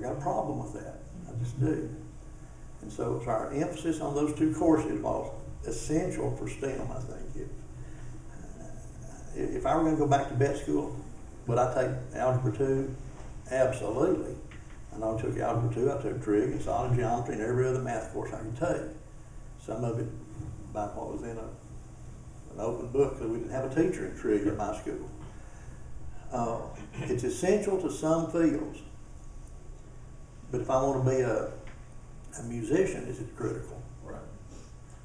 I got a problem with that. I just do. And so our emphasis on those two courses was essential for STEM, I think. If I were going to go back to vet school, would I take Algebra 2? Absolutely. I know I took Algebra 2, I took trig and solid geometry and every other math course I could take. Some of it by what was in an open book, because we didn't have a teacher in trig at my school. It's essential to some fields, but if I want to be a musician, is it critical? Right.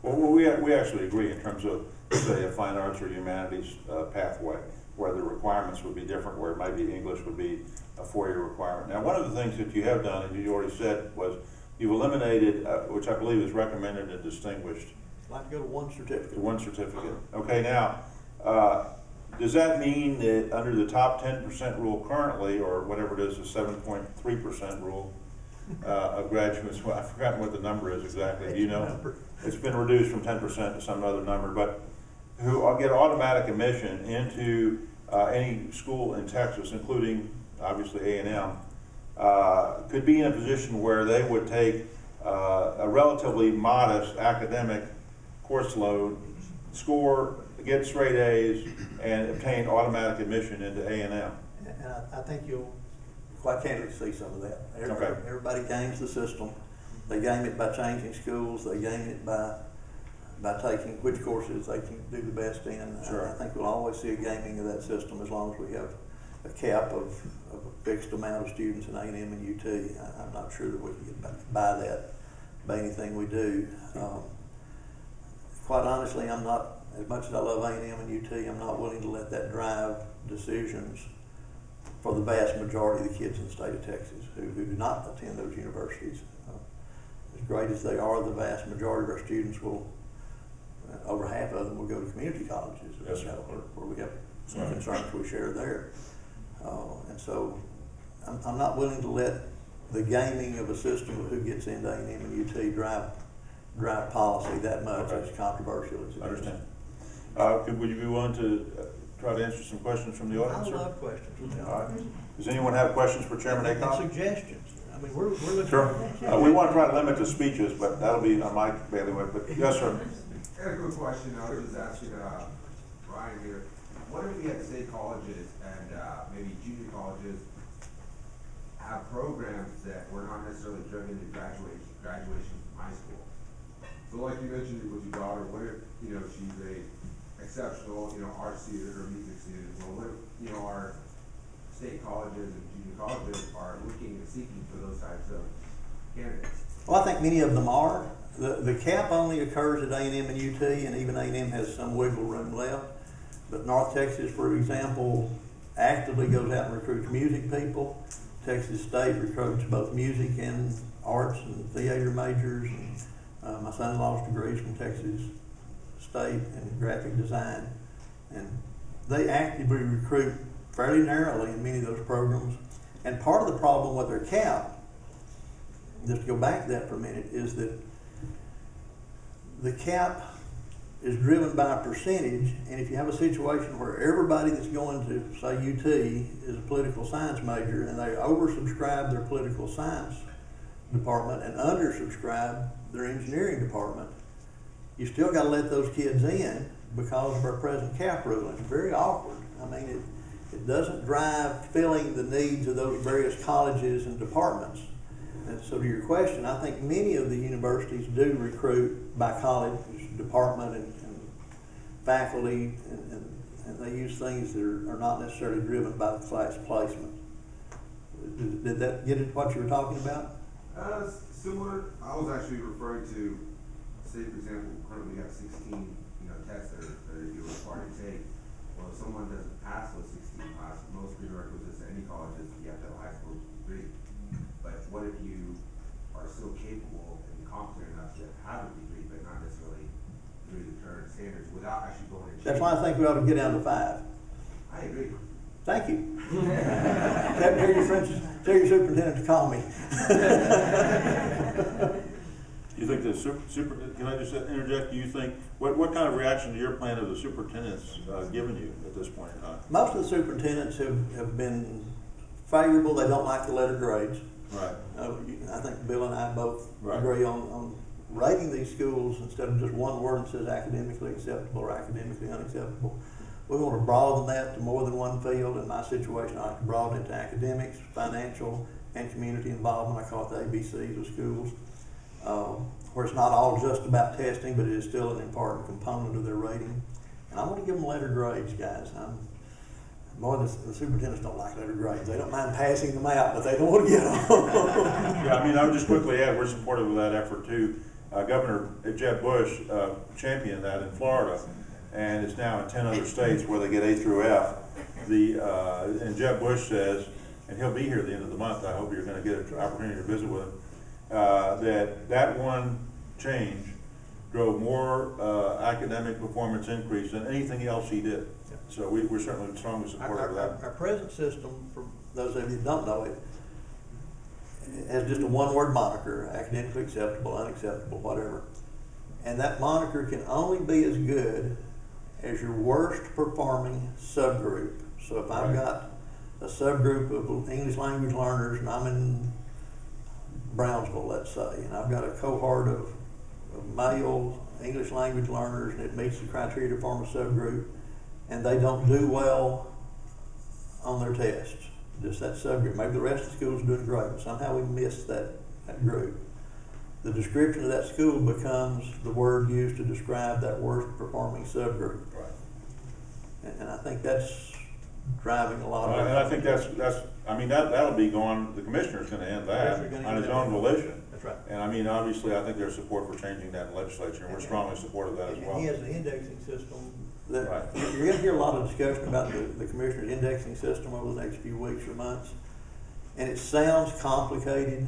Well, we actually agree in terms of, say, a fine arts or humanities pathway, where the requirements would be different, where maybe English would be a 4-year requirement. Now, one of the things that you have done, and you already said, was you've eliminated, which I believe is recommended and distinguished. I'd like to go to one certificate. One certificate. Okay, now, does that mean that under the top 10% rule currently, or whatever it is, the 7.3% rule of graduates, well, I've forgotten what the number is exactly, do you know? It's been reduced from 10% to some other number, but who get automatic admission into any school in Texas, including obviously A&M, could be in a position where they would take a relatively modest academic course load, score, get straight A's, and obtain automatic admission into A&M. And I think you'll quite candidly see some of that. Everybody games the system. They game it by changing schools. They game it by taking which courses they can do the best in. Sure. I think we'll always see a gaming of that system as long as we have a cap of a fixed amount of students in A&M and UT. I'm not sure that we can get by that by anything we do. Quite honestly, I'm not, as much as I love A&M and UT, I'm not willing to let that drive decisions for the vast majority of the kids in the state of Texas who do not attend those universities. As great as they are, the vast majority of our students will, over half of them will go to community colleges, yes, where we have some concerns we share there. And so I'm not willing to let the gaming of a system of who gets into A&M and UT drive policy that much, as controversial as it is. I understand. Would you be willing to try to answer some questions from the audience? I love questions from the audience. Does anyone have questions for Chairman Aycock? And suggestions. I mean, we're looking sure. at We want to try to limit the speeches, but that'll be on my bailiwick. But yes, sir. I had a good question. I was just asking Ryan here. What if we had state colleges and maybe junior colleges have programs that were not necessarily driven to graduation from high school? So like you mentioned with your daughter, what if, she's a exceptional, art student or music student? Well, what if, our state colleges and junior colleges are looking and seeking for those types of candidates? Well, I think many of them are. The cap only occurs at A&M and UT, and even A&M has some wiggle room left. But North Texas, for example, actively goes out and recruits music people. Texas State recruits both music and arts and theater majors. And, my son-in-law's degrees from Texas State in graphic design. And they actively recruit fairly narrowly in many of those programs. And part of the problem with their cap, just to go back to that for a minute, is that the cap is driven by a percentage, and if you have a situation where everybody that's going to, say, UT is a political science major, and they oversubscribe their political science department and undersubscribe their engineering department, you still got to let those kids in because of our present cap rule. It's very awkward. I mean, it doesn't drive filling the needs of those various colleges and departments. And so to your question, I think many of the universities do recruit by college, department, and faculty, and they use things that are not necessarily driven by class placement. Did that get at what you were talking about? Similar. I was actually referring to, say, for example, currently we have 16 tests that you're required to take. Well, if someone doesn't pass those 16 classes, most prerequisites to any colleges, you have to have a high school degree. But what if you are still capable and competent enough to have a degree, but not necessarily through the current standards, without actually going and That's why I think we ought to get down to 5. I agree. Thank you. Tell your superintendent to call me. You think the can I just interject? Do you think, what kind of reaction to your plan have the superintendents given you at this point in time? Most of the superintendents have been favorable. They don't like the letter grades. Right. I think Bill and I both Right. agree on rating these schools instead of just one word that says academically acceptable or academically unacceptable. We want to broaden that to more than one field. In my situation, I like to broaden it to academics, financial, and community involvement. I call it the ABCs of schools, where it's not all just about testing, but it is still an important component of their rating. And I want to give them letter grades, guys. The superintendents don't like letter grades. They don't mind passing them out, but they don't want to get them. Yeah, I mean, I would just quickly add, we're supportive of that effort too. Governor Jeb Bush championed that in Florida, and it's now in 10 other states where they get A through F. And Jeb Bush says, and he'll be here at the end of the month, I hope you're going to get an opportunity to visit with him, that one change drove more academic performance increase than anything else he did. So we're certainly strongly supportive of that. Our present system, for those of you who don't know it, has just a one-word moniker: academically acceptable, unacceptable, whatever. And that moniker can only be as good as your worst performing subgroup. So if I've got a subgroup of English language learners and I'm in Brownsville, let's say, and I've got a cohort of male English language learners and it meets the criteria to form a subgroup, and they don't do well on their tests, just that subgroup. Maybe the rest of the school is doing great, but somehow we missed that group. The description of that school becomes the word used to describe that worst performing subgroup. Right. And I think that's driving a lot of And I think that'll be gone, the commissioner's going to end that on his own volition. That's right. And I mean, obviously, I think there's support for changing that in legislature, and we're strongly supportive of that as well. He has an indexing system that Right. you're going to hear a lot of discussion about the commissioner's indexing system over the next few weeks or months. And it sounds complicated,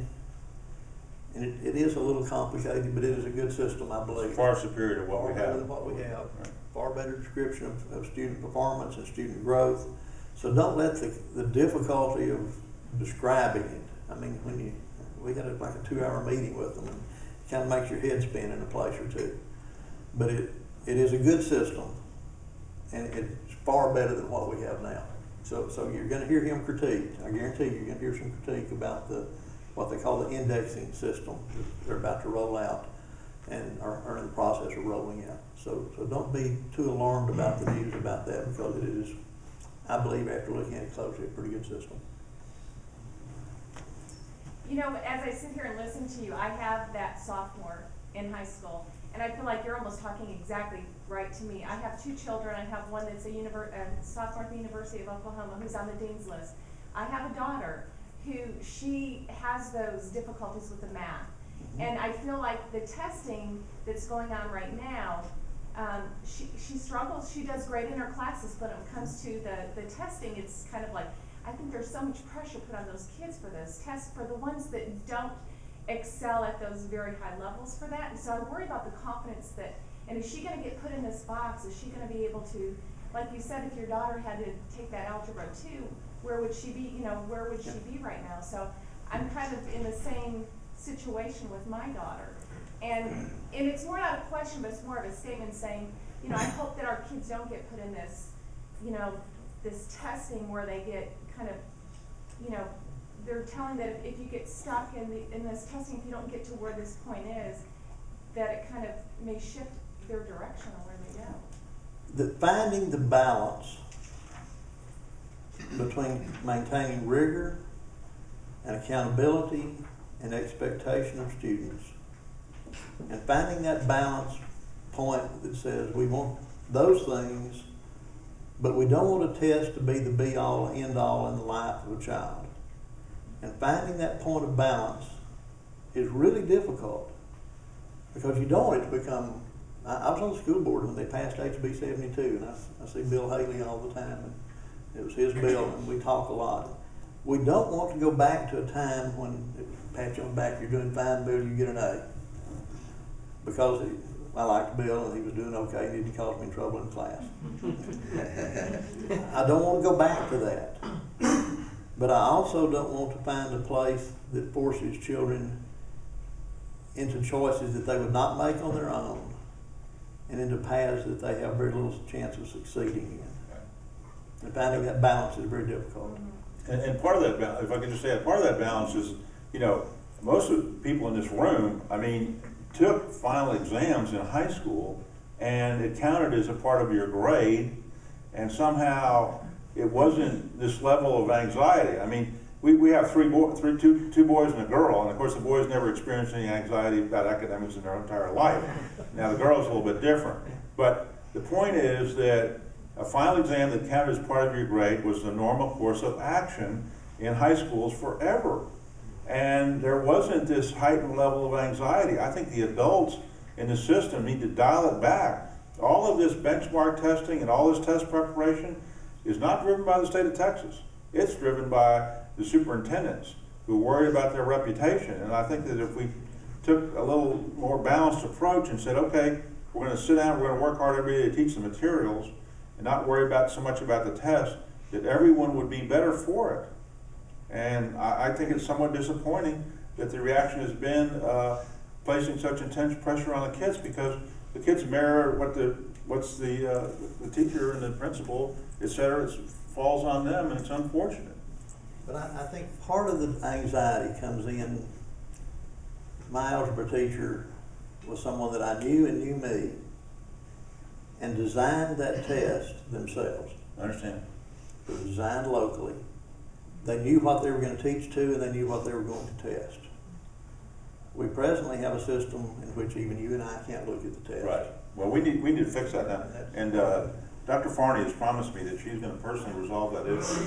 and it is a little complicated, but it is a good system, I believe. Far superior to what we Far better have. than what we have. Right. Far better description of student performance and student growth. So don't let the difficulty of describing it. I mean, we had like a 2-hour meeting with them, and it kind of makes your head spin in a place or two. But it is a good system, and it's far better than what we have now. So you're going to hear him critique. I guarantee you're going to hear some critique about what they call the indexing system that they're about to roll out and are in the process of rolling out. So don't be too alarmed about the news about that, because it is, I believe, after looking at it closely, a pretty good system. You know, as I sit here and listen to you, I have that sophomore in high school, and I feel like you're almost talking exactly right to me. I have 2 children. I have one that's a sophomore at the University of Oklahoma who's on the dean's list. I have a daughter who she has those difficulties with the math. And I feel like the testing that's going on right now, she struggles. She does great in her classes, but when it comes to the testing, it's kind of like, I think there's so much pressure put on those kids for those tests, for the ones that don't excel at those very high levels for that. And so I worry about the confidence that, and is she going to get put in this box? Is she going to be able to, like you said, if your daughter had to take that Algebra 2, where would she be, where would she be right now? So I'm kind of in the same situation with my daughter. And it's more not a question, but it's more of a statement saying, I hope that our kids don't get put in this, this testing where they get kind of, they're telling that if you get stuck in this testing, if you don't get to where this point is, that it kind of may shift their direction of where they go. Finding the balance between maintaining rigor and accountability and expectation of students, and finding that balance point that says we want those things, but we don't want a test to be the be-all, end-all in the life of a child. And finding that point of balance is really difficult, because you don't want it to become, I was on the school board when they passed HB 72, and I see Bill Haley all the time, and it was his bill, and we talk a lot. We don't want to go back to a time when, pat you on the back, you're doing fine, Bill, you get an A. Because I liked Bill and he was doing okay, and he didn't cause me in trouble in class. I don't want to go back to that. But I also don't want to find a place that forces children into choices that they would not make on their own, and into paths that they have very little chance of succeeding in. And finding that balance is very difficult. And part of that balance, if I can just say, part of that balance is, you know, most of the people in this room, I mean, took final exams in high school, and it counted as a part of your grade, and somehow it wasn't this level of anxiety. I mean, we have two boys and a girl, and of course the boys never experienced any anxiety about academics in their entire life. Now the girl's a little bit different. But the point is that a final exam that counted as part of your grade was the normal course of action in high schools forever. And there wasn't this heightened level of anxiety. I think the adults in the system need to dial it back. All of this benchmark testing and all this test preparation is not driven by the state of Texas. It's driven by the superintendents who worry about their reputation. And I think that if we took a little more balanced approach and said, okay, we're going to sit down, we're going to work hard every day to teach the materials and not worry about so much about the test, that everyone would be better for it. And I think it's somewhat disappointing that the reaction has been placing such intense pressure on the kids, because the kids mirror what's the teacher and the principal, et cetera. It falls on them, and it's unfortunate. But I think part of the anxiety comes in, my algebra teacher was someone that I knew and knew me, and designed that test themselves. I understand. It was designed locally. They knew what they were going to teach to, and they knew what they were going to test. We presently have a system in which even you and I can't look at the test. Right. Well, we need to fix that now. And Dr. Farney has promised me that she's going to personally resolve that issue.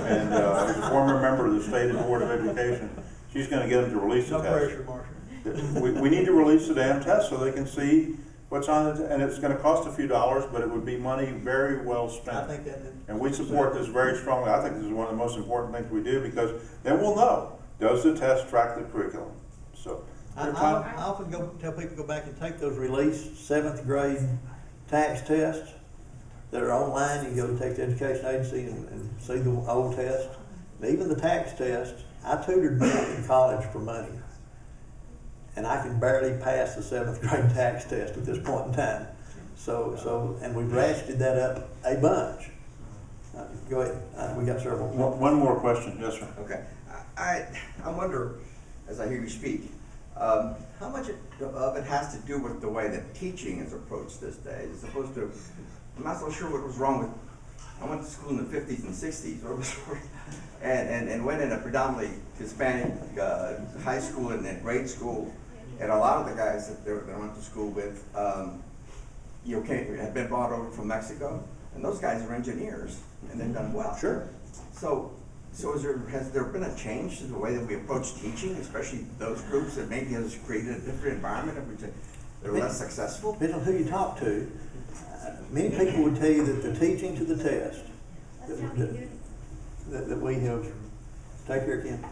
And as a former member of the State Board of Education, she's going to get them to release the test. No pressure, Marshall. We need to release the damn test so they can see what's on it, and it's going to cost a few dollars, but it would be money very well spent. I think that. And we support this very strongly. I think this is one of the most important things we do, because then we'll know, does the test track the curriculum? So I often tell people to go back and take those released 7th grade tax tests that are online. You can go to Texas Education Agency and see the old test. And even the tax test, I tutored men in college for money, and I can barely pass the 7th grade tax test at this point in time. And we've ratcheted that up a bunch. Go ahead. We got several. One more question. Yes, sir. Okay. I wonder, as I hear you speak, how much of it has to do with the way that teaching is approached this day, as opposed to, I'm not so sure what was wrong with, I went to school in the 50s and 60s, and went in a predominantly Hispanic high school and then grade school, and a lot of the guys that I went to school with, had been brought over from Mexico, and those guys are engineers, and they've done well. Sure. So has there been a change to the way that we approach teaching, especially those groups that maybe has created a different environment, in which they're less successful? Depending on who you talk to, many people would tell you that the teaching to the test that we have, take care, Ken.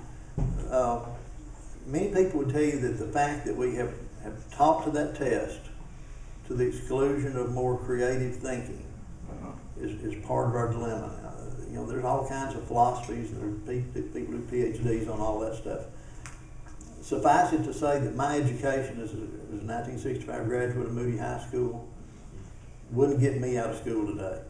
Many people would tell you that the fact that we have taught to that test to the exclusion of more creative thinking is part of our dilemma. There's all kinds of philosophies, and there's people who PhDs on all that stuff. Suffice it to say that my education as a 1965 graduate of Moody High School wouldn't get me out of school today.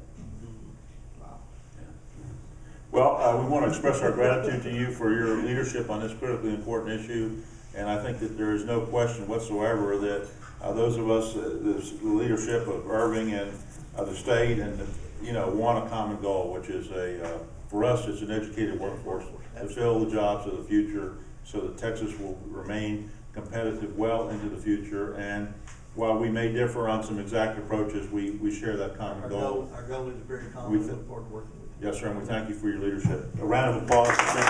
Well, we want to express our gratitude to you for your leadership on this critically important issue, and I think that there is no question whatsoever that those of us, the leadership of Irving and the state, and want a common goal, which is for us, it's an educated workforce to fill the jobs of the future, so that Texas will remain competitive well into the future. And while we may differ on some exact approaches, we share that common goal. Our goal is very common. We look forward to working with you. Yes, sir, and we thank you for your leadership. A round of applause for St.